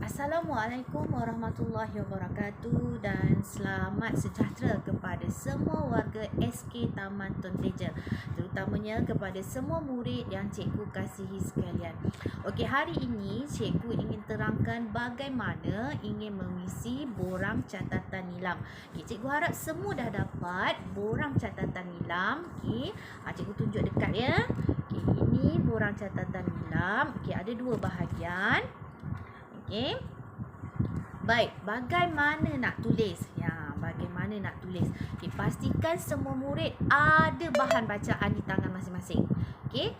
Assalamualaikum warahmatullahi wabarakatuh dan selamat sejahtera kepada semua warga SK Taman Tun Teja, terutamanya kepada semua murid yang cikgu kasihi sekalian. Okey, hari ini cikgu ingin terangkan bagaimana ingin mengisi borang catatan nilam. Okey, cikgu harap semua dah dapat borang catatan nilam. Okey, cikgu tunjuk dekat ya. Okey, ini borang catatan nilam. Okey, ada dua bahagian. Okey. Baik, bagaimana nak tulis? Ya, bagaimana nak tulis? Okey, pastikan semua murid ada bahan bacaan di tangan masing-masing. Okey.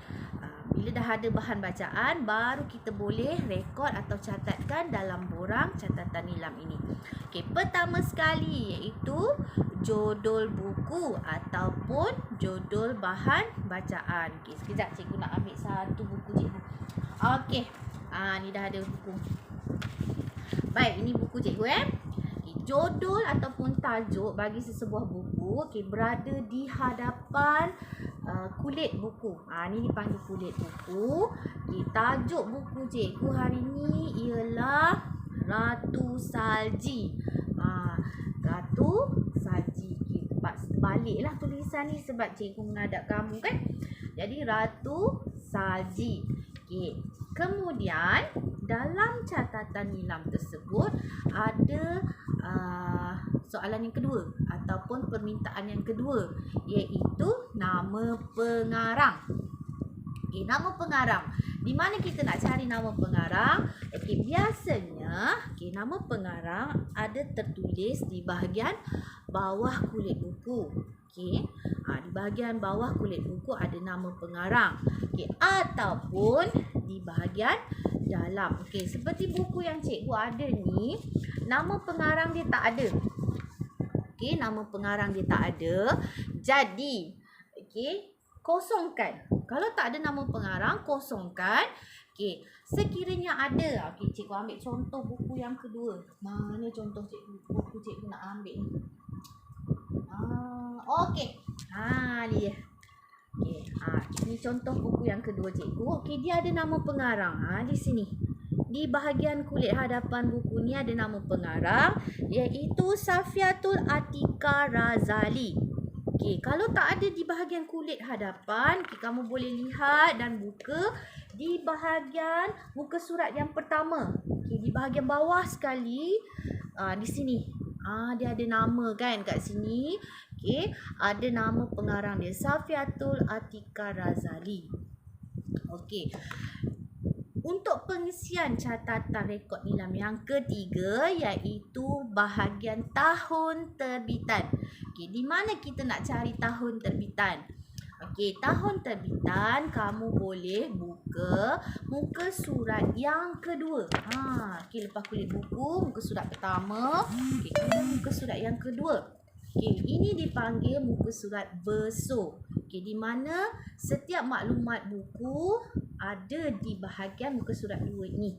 Bila dah ada bahan bacaan, baru kita boleh rekod atau catatkan dalam borang catatan nilam ini. Okey, pertama sekali iaitu judul buku ataupun judul bahan bacaan. Okey, sekejap cikgu nak ambil satu buku cikgu. Okey. Ni dah ada buku. Baik, ini buku cikgu judul ataupun tajuk bagi sesebuah buku berada di hadapan kulit buku. Ni dipanggil kulit buku. Tajuk buku cikgu hari ni ialah Ratu Salji. Ratu Salji. Baliklah tulisan ni sebab cikgu menghadap kamu kan. Jadi Ratu Salji. Kemudian dalam catatan nilam tersebut ada soalan yang kedua ataupun permintaan yang kedua, iaitu nama pengarang. Nama pengarang. Di mana kita nak cari nama pengarang? Biasanya nama pengarang ada tertulis di bahagian bawah kulit buku. Di bahagian bawah kulit buku ada nama pengarang. Ataupun di bahagian dalam. Seperti buku yang cikgu ada ni, nama pengarang dia tak ada. Nama pengarang dia tak ada. Jadi, kosongkan. Kalau tak ada nama pengarang, kosongkan. Sekiranya ada, cikgu ambil contoh buku yang kedua. Mana contoh buku cikgu nak ambil ni? Dia. Ini contoh buku yang kedua cikgu. Dia ada nama pengarang. Di sini. Di bahagian kulit hadapan buku ni ada nama pengarang, iaitu Safiatul Atika Razali. Kalau tak ada di bahagian kulit hadapan, kamu boleh lihat dan buka di bahagian muka surat yang pertama. Di bahagian bawah sekali, di sini. Dia ada nama kan kat sini. Ada nama pengarang dia, Safiatul Atika Razali. Untuk pengisian catatan rekod nilam yang ketiga, iaitu bahagian tahun terbitan. Di mana kita nak cari tahun terbitan? Tahun terbitan kamu boleh buka muka surat yang kedua. Lepas kulit buku, muka surat pertama. Muka surat yang kedua. Ini dipanggil muka surat besar. Di mana setiap maklumat buku ada di bahagian muka surat 2 ini.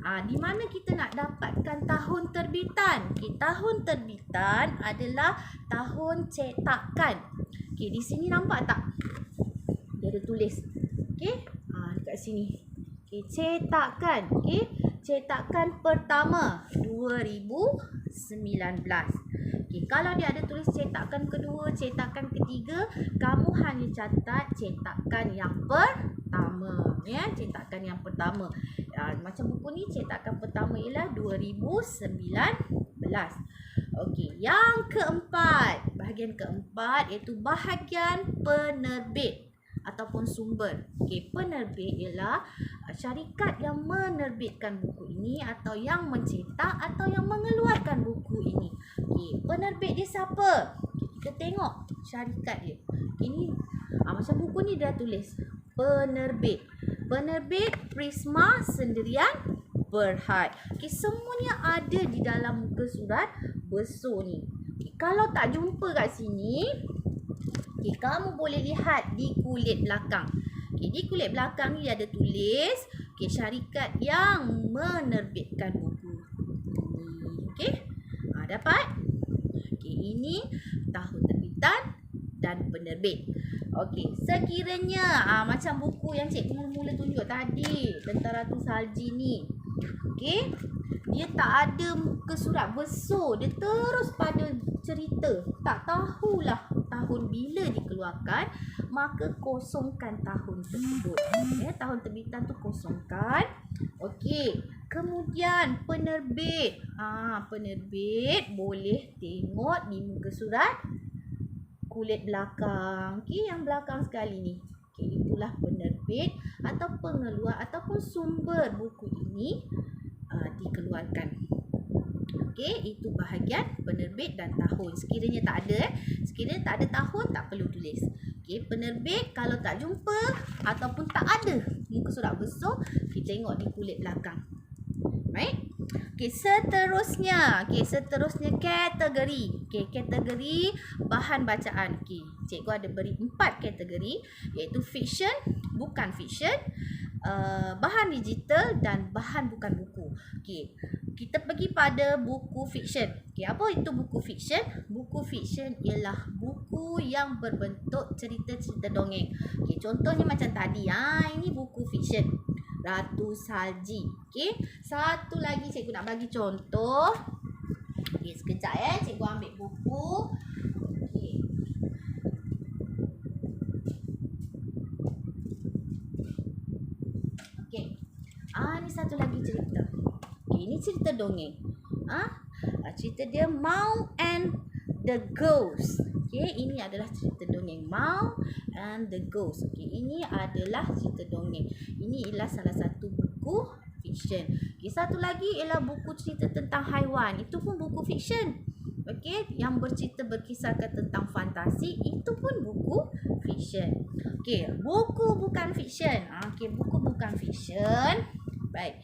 Di mana kita nak dapatkan tahun terbitan? Tahun terbitan adalah tahun cetakan. Di sini nampak tak? Dia ada tulis. Dekat sini. Cetakan. Cetakan pertama 2019. Kalau dia ada tulis cetakan kedua, cetakan ketiga, kamu hanya catat cetakan yang pertama. Cetakan yang pertama. Macam buku ni, cetakan pertama ialah 2019. Yang keempat. Bahagian keempat iaitu bahagian penerbit ataupun sumber. Penerbit ialah syarikat yang menerbitkan buku ini atau yang mencetak atau yang mengeluarkan buku ini. Penerbit dia siapa? Kita tengok syarikat dia. Ini macam buku ni dia tulis penerbit. Penerbit Prisma Sendirian Berhad. Semuanya ada di dalam muka surat besar ni. Kalau tak jumpa kat sini, kamu boleh lihat di kulit belakang. Di kulit belakang ni ada tulis syarikat yang menerbitkan buku ini. Dapat? Ini tahun terbitan dan dan penerbit. Okey, sekiranya macam buku yang cikgu mula-mula tunjuk tadi, Tentara Ratu Salji ni. Okey, dia tak ada muka surat besar, dia terus pada cerita. Tak tahulah tahun bila dikeluarkan, maka kosongkan tahun tersebut. Tahun terbitan tu kosongkan. Okey, kemudian penerbit. Penerbit boleh tengok di muka surat kulit belakang. Okey, yang belakang sekali ni. Okey, itulah penerbit atau pengeluar ataupun sumber buku ini dikeluarkan. Okey, itu bahagian penerbit dan tahun. Sekiranya tak ada tahun, tak perlu tulis. Okey, penerbit kalau tak jumpa ataupun tak ada muka surat besar, kita tengok di kulit belakang. Baik. Okey, seterusnya kategori. Okey, kategori bahan bacaan. Okey, cikgu ada beri 4 kategori, iaitu fiction, bukan fiction, bahan digital dan bahan bukan buku. Okey, kita pergi pada buku fiction. Okey, apa itu buku fiction? Buku fiction ialah buku yang berbentuk cerita-cerita dongeng. Okey, contohnya macam tadi. Ini buku fiction. Ratu Salji. Okey, satu lagi cikgu nak bagi contoh. Okey, sekejap cikgu ambil buku. Okey. Okey. Ni satu lagi cerita. Okey, ini cerita dongeng. Cerita dia Mau and the Ghost. Okey, ini adalah cerita dongeng Mau and the Ghost. Okey, ini adalah cerita dongeng. Ini ialah salah satu buku fiction. Okey, satu lagi ialah buku cerita tentang haiwan. Itu pun buku fiction. Okey, yang berkisahkan tentang fantasi, itu pun buku fiction. Okey, buku bukan fiction. Okey, buku bukan fiction. Baik.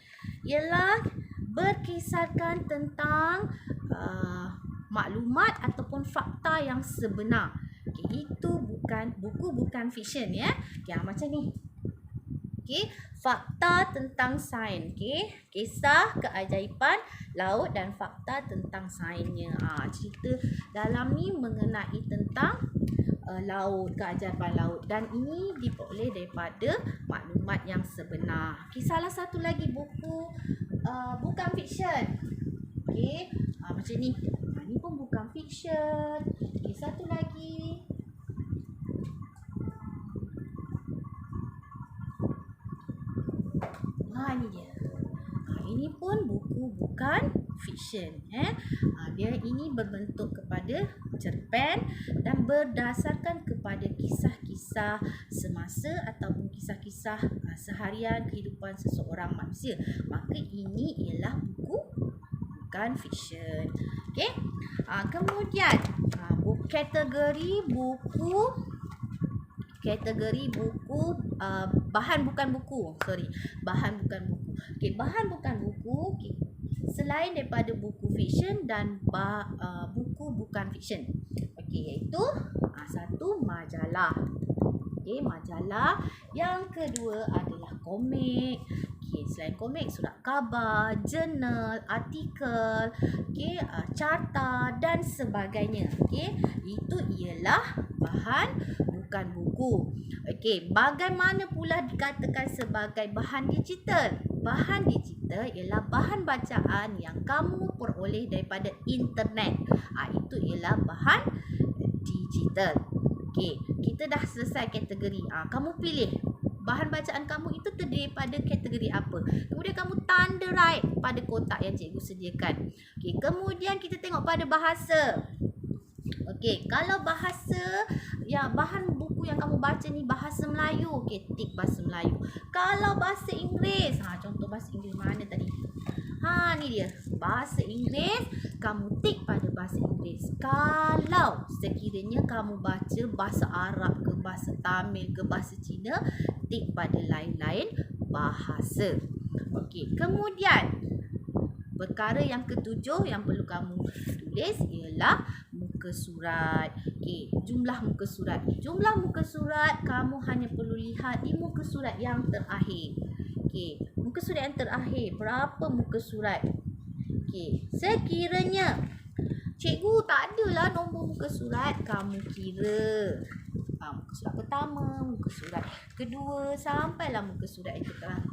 Ialah berkisahkan tentang maklumat ataupun fakta yang sebenar. Okay, itu buku bukan fiction ya. Okay, macam ni. Okay, fakta tentang sains. Okay, kisah keajaiban laut dan fakta tentang sainsnya. Cerita dalam ni mengenai tentang laut, keajaiban laut, dan ini diperoleh daripada maklumat yang sebenar. Okay, salah satu lagi buku bukan fiction. Okay, macam ni. Ini pun bukan fiction. Okay, satu lagi. Ini dia. Ini pun buku bukan fiction. Dia ini berbentuk kepada cerpen dan berdasarkan kepada kisah-kisah semasa ataupun kisah-kisah seharian kehidupan seseorang manusia. Maka ini ialah buku bukan fiction. Okey. Kemudian kategori buku bahan bukan buku. Bahan bukan buku. Okey, bahan bukan buku. Okay. Selain daripada buku fiction dan buku bukan fiction. Okey, iaitu satu majalah. Okey, majalah. Yang kedua adalah komik. Okey, selain komik, surat khabar, jurnal, artikel, okey, carta dan sebagainya. Okey, itu ialah bahan bukan buku. Okey, bagaimana pula dikatakan sebagai bahan digital? Bahan digital ialah bahan bacaan yang kamu peroleh daripada internet. Itu ialah bahan digital. Okey, kita dah selesai kategori. Kamu pilih bahan bacaan kamu itu terdiri pada kategori apa. Kemudian kamu tanda right pada kotak yang cikgu sediakan. Okey, kemudian kita tengok pada bahasa. Okey, kalau bahasa, bahan buku yang kamu baca ni bahasa Melayu. Okey, tik bahasa Melayu. Kalau bahasa Inggeris, contoh bahasa Inggeris mana tadi? Ni dia. Bahasa Inggeris, kamu tik pada bahasa Inggeris. Kalau sekiranya kamu baca bahasa Arab ke bahasa Tamil ke bahasa Cina, tik pada lain-lain bahasa. Okey, kemudian perkara yang ketujuh yang perlu kamu tulis ialah muka surat. Okey, jumlah muka surat. Jumlah muka surat kamu hanya perlu lihat di muka surat yang terakhir. Okey, muka surat yang terakhir, berapa muka surat? Okey, sekiranya Cikgu tak adalah nombor muka surat. Kamu kira muka surat pertama, muka surat kedua, sampailah muka surat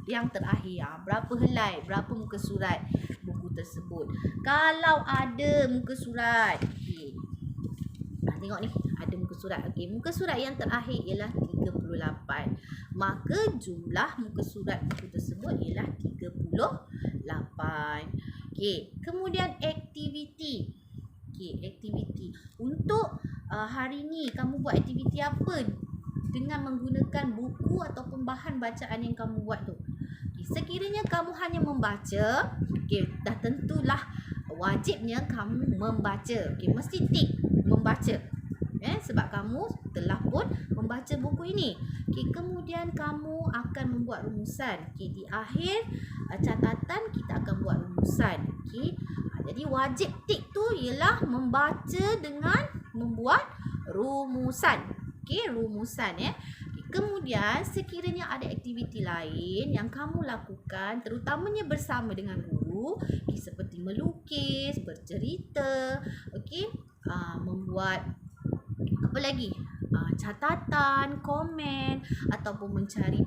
yang terakhir. Berapa helai, berapa muka surat buku tersebut. Kalau ada muka surat, tengok ni, ada muka surat. Muka surat yang terakhir ialah 38. Maka jumlah muka surat buku tersebut ialah 38. Kemudian aktiviti. Aktiviti. Untuk hari ni kamu buat aktiviti apa dengan menggunakan buku ataupun bahan bacaan yang kamu buat tu. Sekiranya kamu hanya membaca, dah tentulah wajibnya kamu membaca. Mesti tik membaca. Sebab kamu telah pun membaca buku ini. Kemudian kamu akan membuat rumusan. Di akhir catatan kita akan buat rumusan. Jadi wajib tik tu ialah membaca dengan membuat rumusan. Rumusan Kemudian sekiranya ada aktiviti lain yang kamu lakukan, terutamanya bersama dengan guru, seperti melukis, bercerita, membuat apa lagi? Catatan, komen ataupun mencari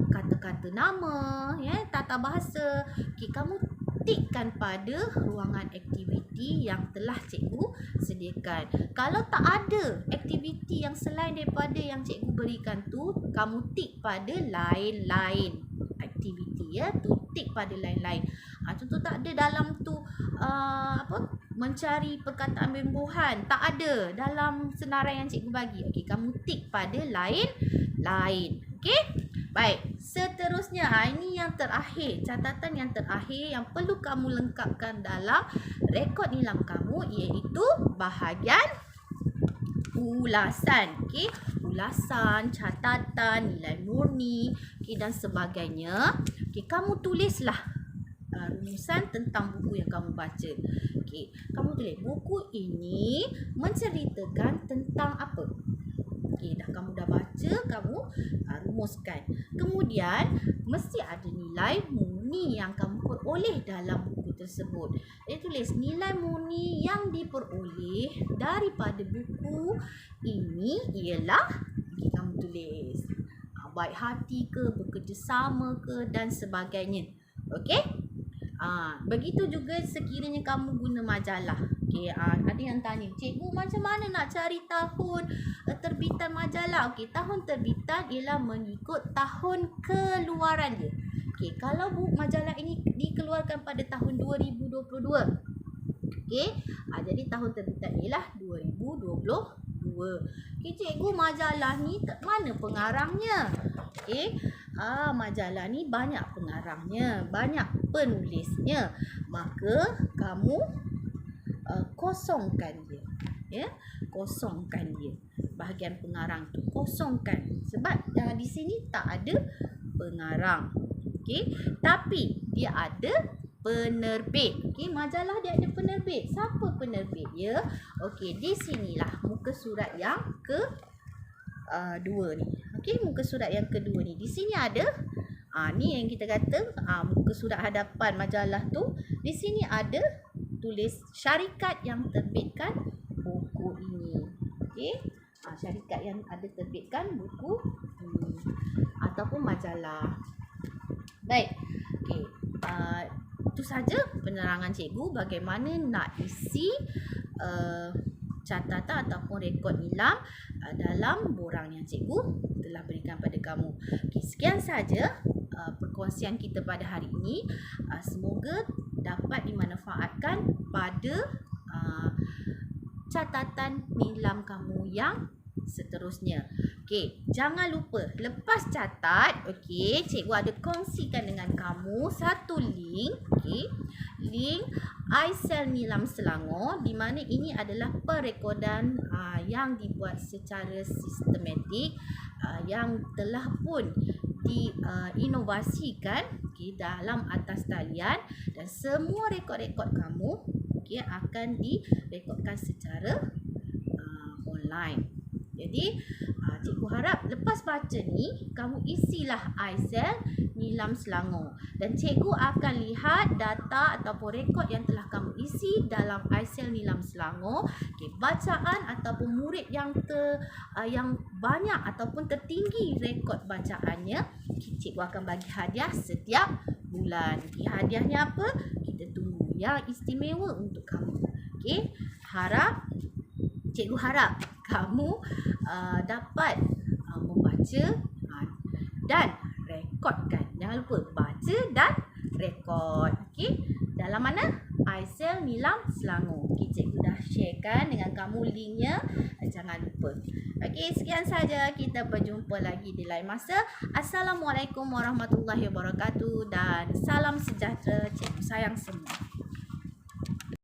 kata-kata nama, tata bahasa. Kamu tikkan pada ruangan aktiviti yang telah cikgu sediakan. Kalau tak ada aktiviti yang selain daripada yang cikgu berikan tu, kamu tik pada lain-lain aktiviti, tu tik pada lain-lain. Contoh tak ada dalam tu mencari perkataan bimbuhan, tak ada dalam senarai yang cikgu bagi. Kamu tik pada lain-lain. Baik, seterusnya ini yang terakhir, catatan yang terakhir yang perlu kamu lengkapkan dalam rekod nilam kamu, iaitu bahagian ulasan. Ulasan, catatan, nilai murni, dan sebagainya. Kamu tulislah rumusan tentang buku yang kamu baca. Kamu tulis buku ini menceritakan tentang apa. Dah kamu dah baca, kamu rumuskan. Kemudian mesti ada nilai murni yang kamu peroleh dalam buku tersebut. Tulis nilai murni yang diperoleh daripada buku ini ialah, kamu tulis baik hati ke, bekerjasama ke, dan sebagainya. Begitu juga sekiranya kamu guna majalah. Ada yang tanya, cikgu macam mana nak cari tahun terbitan majalah? Tahun terbitan ialah mengikut tahun keluaran dia. Kalau majalah ini dikeluarkan pada tahun 2022. Jadi tahun terbitan ialah 2022. Cikgu, majalah ni mana pengarangnya? Majalah ni banyak pengarangnya, banyak penulisnya. Maka kamu kosongkan dia. Kosongkan dia. Bahagian pengarang tu kosongkan. Sebab di sini tak ada pengarang. Tapi dia ada penerbit. Majalah dia ada penerbit. Siapa penerbit dia? Di sinilah muka surat yang kedua ni. Muka surat yang kedua ni. Di sini ada ni yang kita kata muka surat hadapan majalah tu. Di sini ada tulis syarikat yang terbitkan buku ini. Syarikat yang ada terbitkan buku ini ataupun majalah. Baik. Itu saja penerangan cikgu bagaimana nak isi catatan ataupun rekod nilam dalam borang yang cikgu telah berikan pada kamu. Sekian saja perkongsian kita pada hari ini. Semoga dapat dimanfaatkan pada catatan nilam kamu yang seterusnya. Jangan lupa lepas catat, cikgu ada kongsikan dengan kamu satu link, link iSel Nilam Selangor, di mana ini adalah perekodan yang dibuat secara sistematik, yang telah pun diinovasikan dalam atas talian, dan semua rekod-rekod kamu akan direkodkan secara online. Jadi cikgu harap lepas baca ni, kamu isilah iCell Nilam Selangor. Dan cikgu akan lihat data ataupun rekod yang telah kamu isi dalam iCell Nilam Selangor. Okay, bacaan ataupun murid yang banyak ataupun tertinggi rekod bacaannya, cikgu akan bagi hadiah setiap bulan. Okay, hadiahnya apa? Kita tunggu yang istimewa untuk kamu. Okay, cikgu harap kamu dapat membaca dan rekodkan. Jangan lupa baca dan rekod. Okey, dalam mana? iCell Nilam Selangor. Okey, cikgu dah sharekan dengan kamu linknya. Jangan lupa. Okey, sekian saja. Kita berjumpa lagi di lain masa. Assalamualaikum warahmatullahi wabarakatuh dan salam sejahtera. Cikgu sayang semua.